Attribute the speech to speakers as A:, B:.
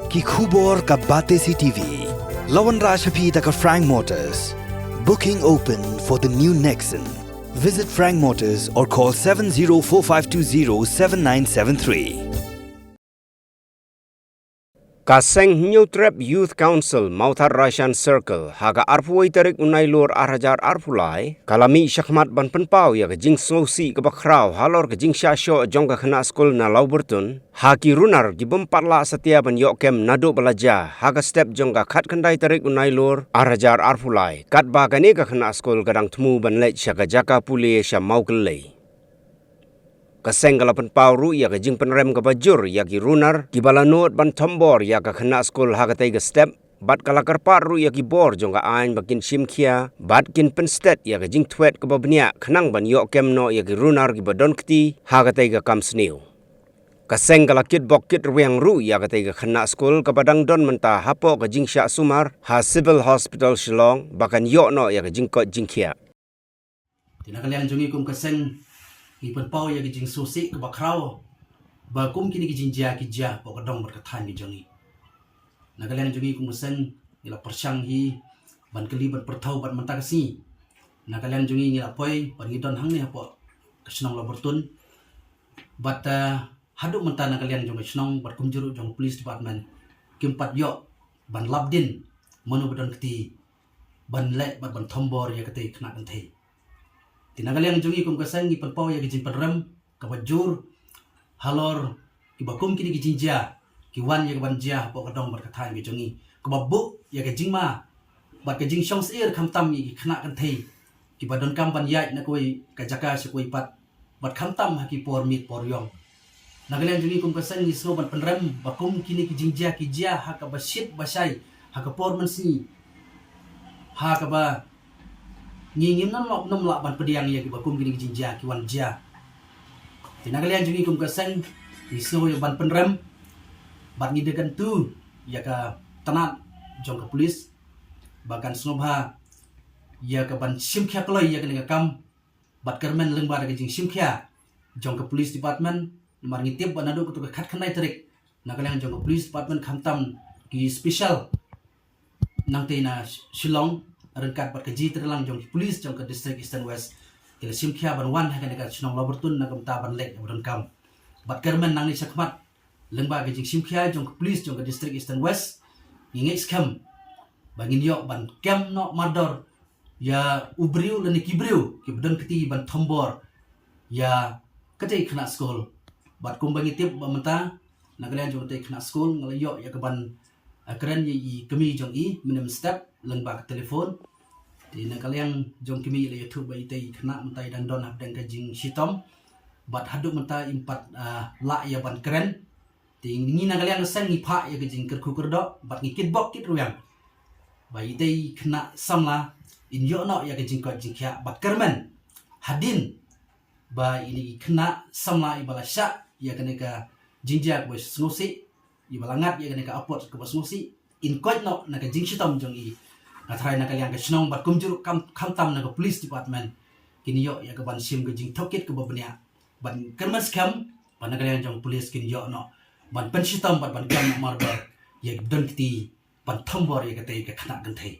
A: ki khubor ka bate CTV. Lawan Rashapi taka Frank Motors. Booking open for the new Nexon. Visit Frank Motors or call 7045207973.
B: Kaseng New Trap Youth Council Mauthar Rashan Circle haga arpuai tarik unailor arhajar arpulai kalami syakmat ban penpau ya kejing slosi ke bakrau halor kejing syasyo jong ka khana skul na Lauberton haki runar gibem patla setia ban yok kem nado belaja haga step jong ka khat kandai tarik unailor arhajar arpulai kat ba kane ka khana skul kadang temu ban lech syaka jaka puli sya mau kelei Kaseng kalapan pauru ya ke jing penrem ke bajur ya ki runar ki balanot ban tombor ya ke kena skul hagatai ke step bat kalakar paru ya ki bor jong ka ain bakin simkia bat kin penstet ya ke jing twet ke babnia kenang ban yok kemno ya ki runar ki badon kti hagatai ke kam sniu Kaseng kalakit bokit ruang ru ya ke ke kena skul ke padang don menta hapo ke jing syak sumar ha civil hospital Shillong bahkan yok no ya ke jing kot jingkia
C: Tinakalian jungi kum kaseng Ipan pau ya kijing susi ke bakrau ba kum kini kijing jia po kadong berkatan ki jangi nagalian jungi kum sen ila persyang hi ban keli ban pertau ban mentah kasi nagalian jungi ngila poi ban ngidon hang ni apo kesenong Lauberton bat haduk mentah nagalian jungi senong bat kum juru jong police department kimpat yok ban labdin manu badon keti ban lek ban tombor ya kete kena kentai Tinagaliang jungi kum kasang ipan pau ya kijing penrem kabajur halor kibakum kini kijing jia kiwan ya kaban jia po kadong berkatan ki jungi kababuk ya kijing ma bat kijing syong seir kamtam ki kena kan thei kibadon kam ban yai na koi kajaka se koi pat bat kamtam haki por mit por yong nagaliang jungi kum kasang ni so ban penrem bakum kini kijing jia ki jia ha ka basit basai ha ka por mansi ha ka ba ngingim nan lok nam lak ban pediang ya ki bakum gini jinja ki wan ja tinagalian jungi kum kaseng iso ya ban penrem bat ngidegan tu ya ka tanat jong ka polis bahkan snobha ya ka ban simkhya kloi ya ka kam bat kermen lengbar ka jing simkhya jong ka polis department mar ngitip ban adu ku khat khanai tarik nagalian jong ka polis department khamtam ki special nangte na Shillong rengkat bat keji terlang jong polis jong ke district Eastern West kila simkhia ban wan ha ka senong Lauberton na kamta ban lek ban kam bat kermen nang ni sakmat lengba ke jing simkhia jong polis jong ke district Eastern West ngingai skam bangin yok ban kem no mador ya ubriu dan kibriu ki bedon keti ban tombor ya kete kena skol bat kum bangi tip ban menta nagalian jong te kena skol ngalayok ya ke ban keren yi kemi jong i minimum step lengba ke telefon di nakaliang jong kemi le YouTube bai tai kena mentai dan don hab deng kajing sitom bat haduk menta impat la ya ban keren ti ngi nakaliang sen ngi pha ya kajing kerku kerdo bat ngi kit bok kit ruang bai tai kena samla in yo no ya kajing ko jing kya bat kermen hadin ba ini kena samla ibala sya ya kene ka jinja ko snusi ibalangat ya kene ka upload ke snusi in koit no na kajing sitom jong i Natrai nak kalian ke senong bat kumjur kamtam nak police department kini yo ya ke ban sim ke jing tokit ke babnya ban kerman scam ban kalian jong police kini yo no ban pensitam ban gam marbar ya don kiti ban tombor ya ke tai ke kena gentai